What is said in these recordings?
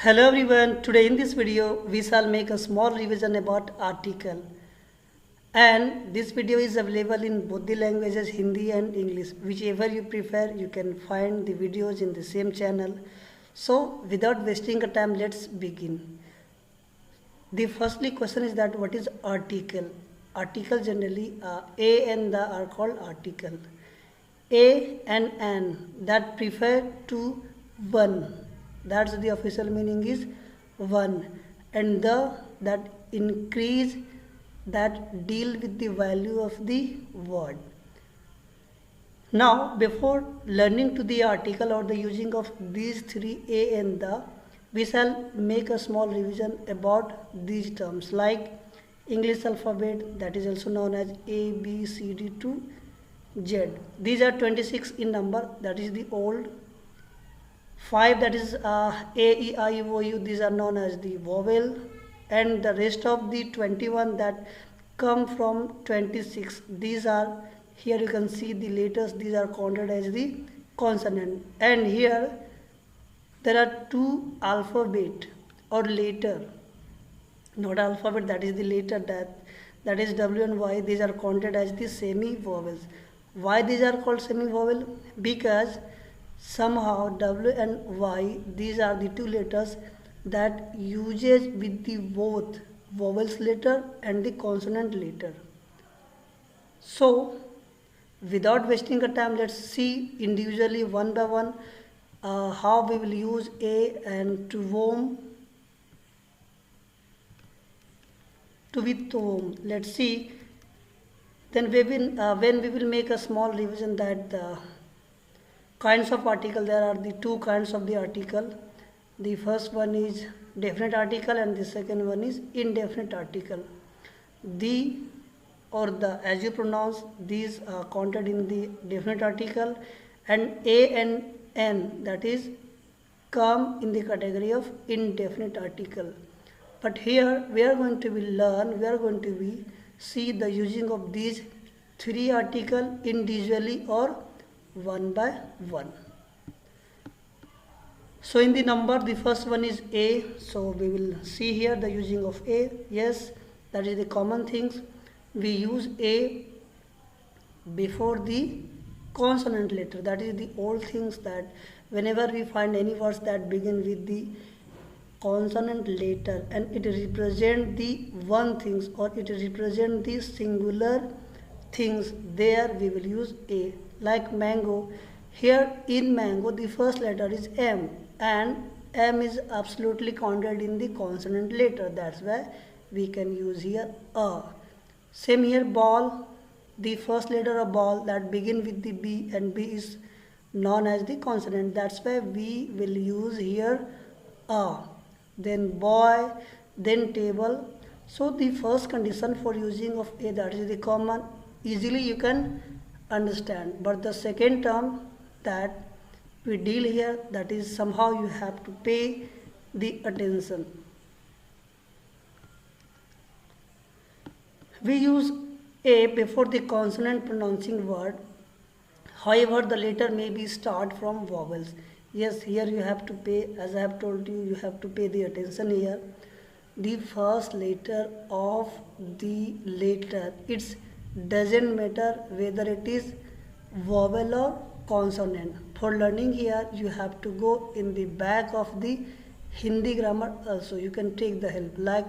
Hello everyone, today in this video we shall make a small revision about article, and this video is available in both the languages Hindi and English. Whichever you prefer, you can find the videos in the same channel. So without wasting a time, let's begin. The firstly question is that what is article? Article generally a and the are called article. A and an that prefer to one. That's the official meaning is one. And the that increase that deal with the value of the word. Now, before learning to the article or the using of these three a and the, we shall make a small revision about these terms like English alphabet, that is also known as A, B, C, D to Z. These are 26 in number, that is the old. 5, that is A, E, I, O, U, these are known as the vowel, and the rest of the 21 that come from 26, these are, here you can see the letters, these are counted as the consonant. And here there are two alphabet or letter, not alphabet, that is the letter, that is W and Y, these are counted as the semi vowels. Why these are called semi vowel? Because somehow W and Y, these are the two letters that uses with the both vowels letter and the consonant letter. So without wasting a time, let's see individually one by one how we will use A and to whom, to with whom. Let's see. Then when we will make a small revision that the kinds of article, there are the two kinds of the article. The first one is definite article and the second one is indefinite article. The or the, as you pronounce, these are counted in the definite article, and A and N, that is come in the category of indefinite article. But here we are going to be see the using of these three article individually or one by one. So in the number, the first one is A. So we will see here the using of A. Yes, that is the common things. We use A before the consonant letter. That is the old things that whenever we find any words that begin with the consonant letter and it represent the one things or it represent the singular things, there we will use A. Like mango, here in mango the first letter is M and M is absolutely counted in the consonant letter, that's why we can use here A. Same here ball, the first letter of ball that begin with the B and B is known as the consonant, that's why we will use here A. Then boy, then table. So the first condition for using of A, that is the common, easily you can understand. But the second term that we deal here, that is somehow you have to pay the attention. We use A before the consonant pronouncing word. However, the letter may be start from vowels. Yes, here you have to pay, as I have told you, you have to pay the attention here. The first letter of the letter, it doesn't matter whether it is vowel or consonant. For learning here, you have to go in the back of the Hindi grammar also. You can take the help. Like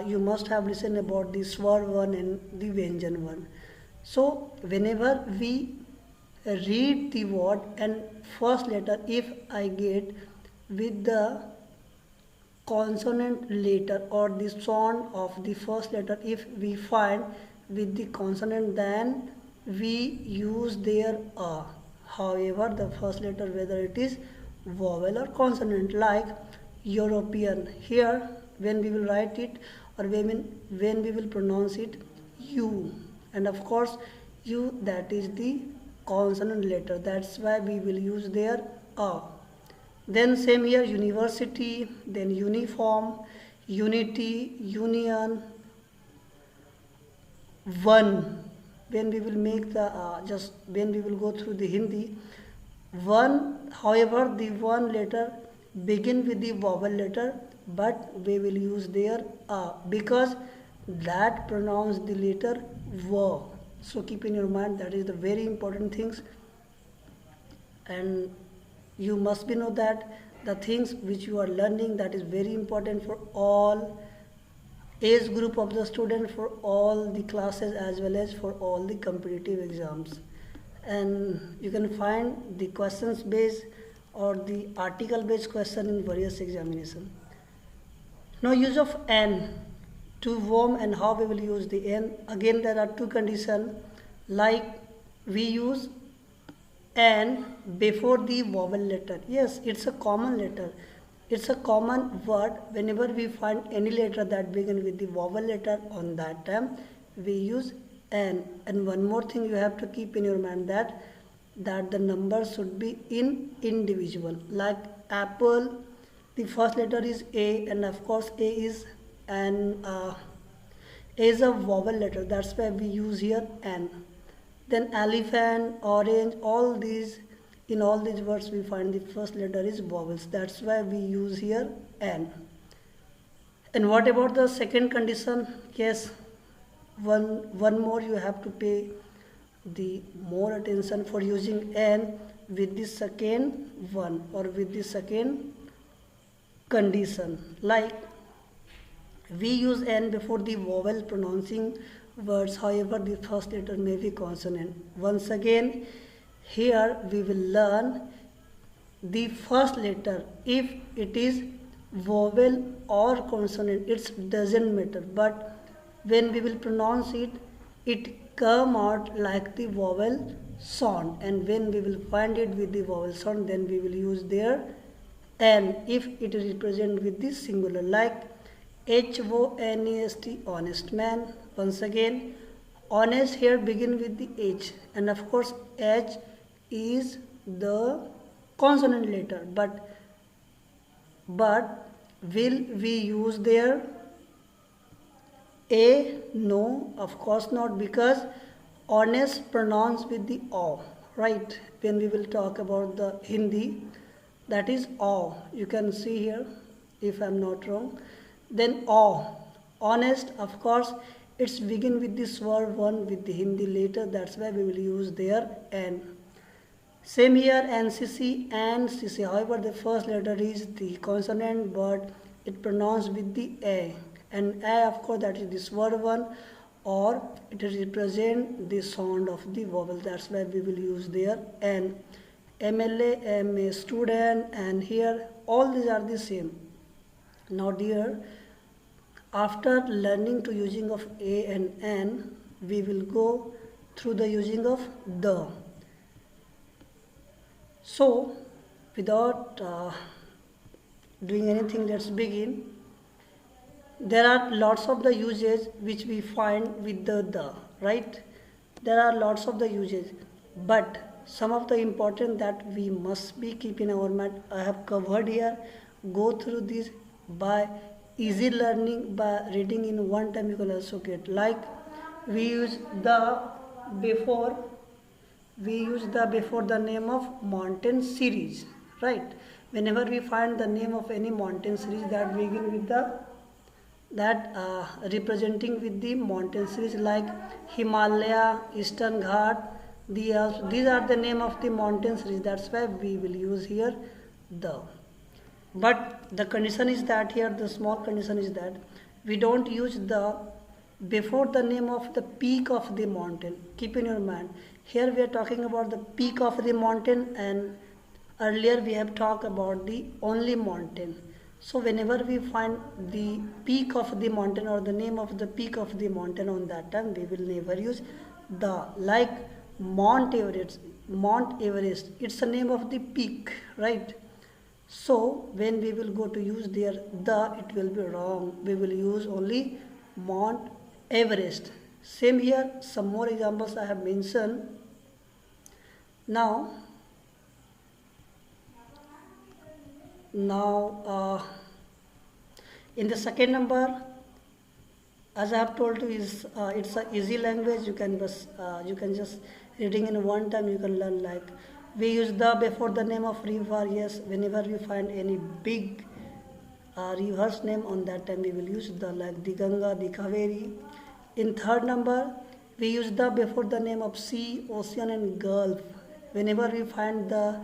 you must have listened about the swar one and the vyanjan one. So whenever we read the word and first letter, if I get with the consonant letter or the sound of the first letter, if we find with the consonant, then we use their A. However, the first letter, whether it is vowel or consonant, like European, here when we will write it or when we will pronounce it, U, and of course U, that is the consonant letter, that's why we will use their A. Then same here university, then uniform, unity, union, one. When we will make the just when we will go through the Hindi, one, however the one letter begin with the vowel letter, but we will use there a because that pronounce the letter v. So keep in your mind that is the very important things, and you must be know that the things which you are learning, that is very important for all age group of the student, for all the classes as well as for all the competitive exams. And you can find the questions based or the article based question in various examination. Now use of n to warm, and how we will use the n. Again there are two conditions, like we use n before the vowel letter. Yes, it's a common letter, it's a common word. Whenever we find any letter that begin with the vowel letter, on that time we use n. And one more thing you have to keep in your mind, that the number should be in individual. Like apple, the first letter is a, and of course a is an a is a vowel letter, that's why we use here n. Then elephant, orange, all these, in all these words we find the first letter is vowels, that's why we use here n. And what about the second condition? Yes, one more you have to pay the more attention for using n with the second one or with the second condition. Like we use n before the vowel pronouncing words, however the first letter may be consonant. Once again, here we will learn the first letter, if it is vowel or consonant, it doesn't matter, but when we will pronounce it, it come out like the vowel sound, and when we will find it with the vowel sound, then we will use there n if it is represented with the singular, like honest, honest man. Once again, honest here begin with the h, and of course h is the consonant letter, but will we use there a? No, of course not, because honest pronounced with the o, right? When we will talk about the Hindi, that is o. You can see here, if I am not wrong. Then o, honest, of course it's begin with the swer one with the Hindi letter, that's why we will use there n. Same here, NCC and CC, however the first letter is the consonant, but it pronounced with the a, and a of course that is the swer one, or it represent the sound of the vowel, that's why we will use there n. MLA, MA, student, and here all these are the same. Now dear, after learning to using of a and n, we will go through the using of the. So without doing anything, let's begin. There are lots of the uses which we find with the, right? There are lots of the uses, but some of the important that we must be keep in our mind, I have covered here. Go through this by easy learning, by reading in one time you can also get. Like we use the before the name of mountain series, right? Whenever we find the name of any mountain series that begin with the representing with the mountain series, like Himalaya, Eastern Ghat, these are the name of the mountain series, that's why we will use here the. But the condition is that here, the small condition is that we don't use the before the name of the peak of the mountain. Keep in your mind, here we are talking about the peak of the mountain, and earlier we have talked about the only mountain. So whenever we find the peak of the mountain or the name of the peak of the mountain, on that time we will never use the. Like Mount Everest, it's the name of the peak, right? So when we will go to use there the, it will be wrong. We will use only Mount Everest. Same here, some more examples I have mentioned. Now in the second number, as I have told you, is it's a easy language. You can just reading in one time you can learn, like We use the before the name of river. Yes, whenever we find any big reverse name, on that time we will use the, like the Ganga, the Kaveri. In third number, we use the before the name of sea, ocean and gulf. Whenever we find the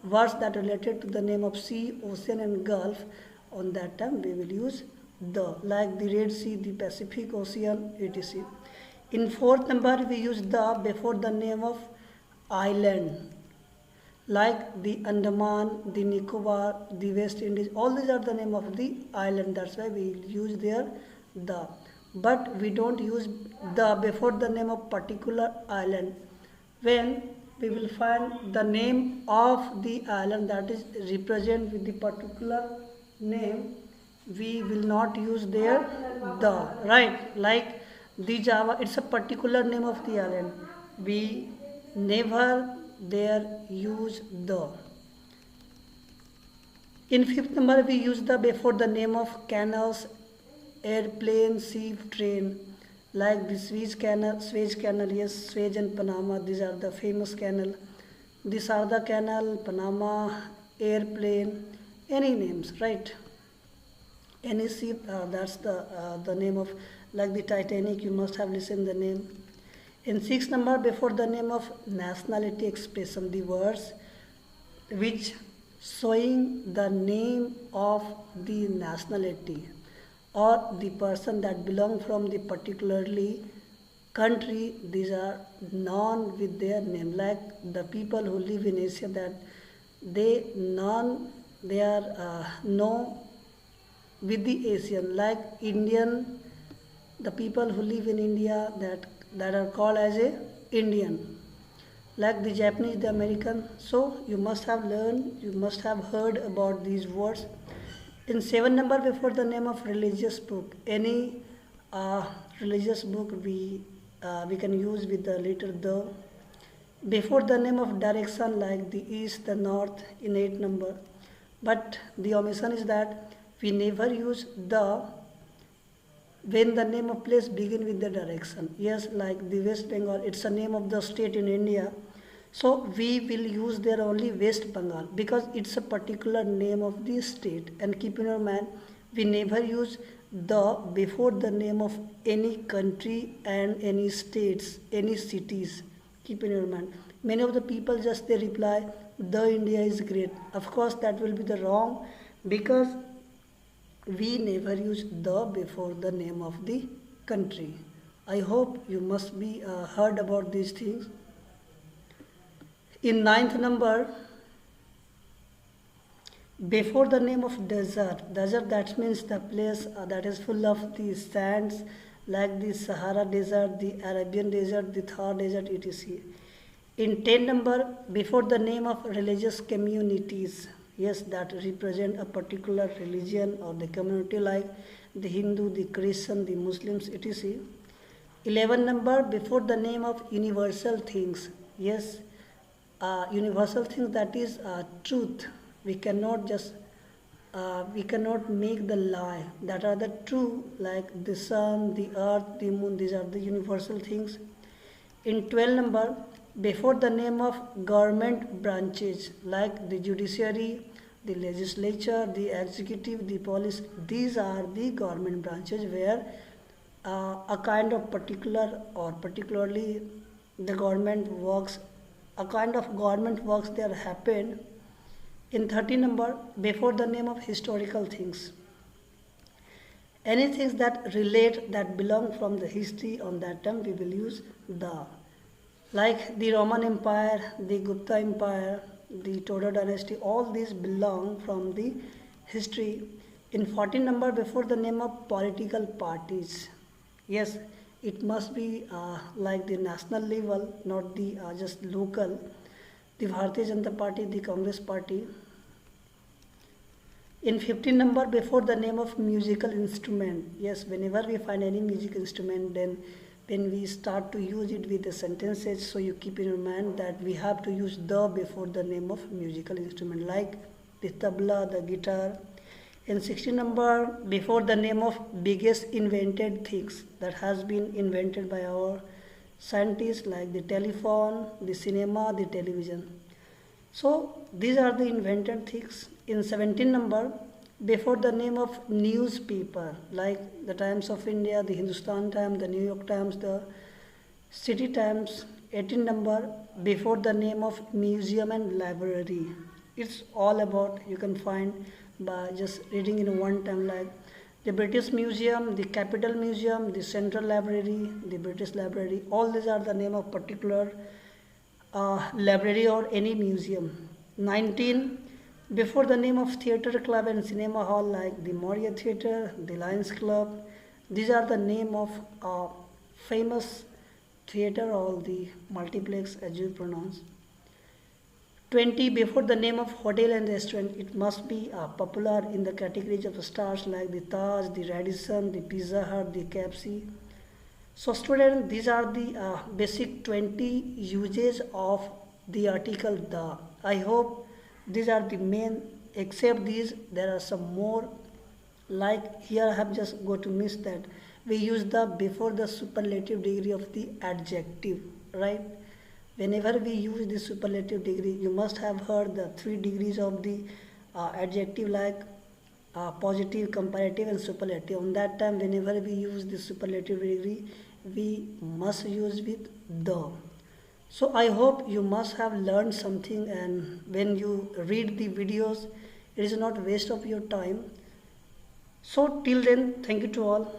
words that related to the name of sea, ocean and gulf, on that time we will use the, like the Red Sea, the Pacific Ocean, etc. In fourth number, we use the before the name of island, like the Andaman, the Nicobar, the West Indies. All these are the name of the island. That's why we use there the. But we don't use the before the name of particular island. When we will find the name of the island that is represent with the particular name, we will not use there the, right, like the Java, it's a particular name of the island. We never there use the. In fifth number, we use the before the name of canals, airplane, ship, train, like the Suez Canal, yes, Suez and Panama, these are the famous canal. The Sarda Canal, Panama, airplane, any names, right? Any ship, that's the name of, like the Titanic, you must have listened the name. In sixth number, before the name of nationality expression, the words which showing the name of the nationality or the person that belong from the particularly country, these are known with their name. Like the people who live in Asia, that they are known with the Asian, like Indian, the people who live in India, that are called as a Indian, like the Japanese, the American. So you must have learned, you must have heard about these words. In seven number, before the name of religious book, any religious book we can use with the letter the. Before the name of direction, like the east, the north, in eight number. But the omission is that we never use the when the name of place begin with the direction. Yes, like the West Bengal, it's a name of the state in India. So we will use there only West Bengal because it's a particular name of the state. And keep in your mind, we never use the before the name of any country and any states, any cities. Keep in your mind. Many of the people just they reply, the India is great. Of course, that will be the wrong, because we never use the before the name of the country. I hope you must be heard about these things. In ninth number, before the name of desert, that means the place that is full of the sands, like the Sahara Desert, the Arabian Desert, the Thar Desert, etc. In 10 number, before the name of religious communities, yes, that represent a particular religion or the community, like the Hindu, the Christian, the Muslims, etc. 11 number, before the name of universal things, yes, universal things, that is truth. We cannot just we cannot make the lie, that are the true, like the sun, the earth, the moon, these are the universal things. In 12 number, before the name of government branches, like the judiciary, the legislature, the executive, the police, these are the government branches where a kind of particular or particularly the government works, a kind of government works there happen. In 30 number, before the name of historical things, any things that relate, that belong from the history, on that term we will use the, like the Roman Empire, the Gupta Empire, the Tudor dynasty, all these belong from the history. In 14 number, before the name of political parties, yes, it must be like the national level, not the just local. The Bharatiya Janata Party, the Congress Party. In 15 number, before the name of musical instrument, yes, whenever we find any music instrument, then when we start to use it with the sentences, so you keep in your mind that we have to use the before the name of musical instrument, like the tabla, the guitar. In 16 number, before the name of biggest invented things that has been invented by our scientists, like the telephone, the cinema, the television. So these are the invented things. In 17 number, before the name of newspaper, like the Times of India, the Hindustan Times, the New York Times, the City Times. 18 number, before the name of museum and library. It's all about, you can find by just reading in one time, like the British Museum, the Capital Museum, the Central Library, the British Library. All these are the name of particular library or any museum. 19, before the name of theatre club and cinema hall, like the Moria Theatre, the Lions Club. These are the name of famous theatre or the multiplex, as you pronounce. 20, before the name of hotel and restaurant, it must be popular in the categories of stars like the Taj, the Radisson, the Pizza Hut, the KFC. So student, these are the basic 20 uses of the article the. I hope these are the main. Except these, there are some more, like here I have just got to miss that we use the before the superlative degree of the adjective, right? Whenever we use the superlative degree, you must have heard the 3 degrees of the adjective, like positive, comparative and superlative. On that time, whenever we use the superlative degree, we must use with the. So I hope you must have learned something, and when you read the videos, it is not waste of your time. So till then, thank you to all.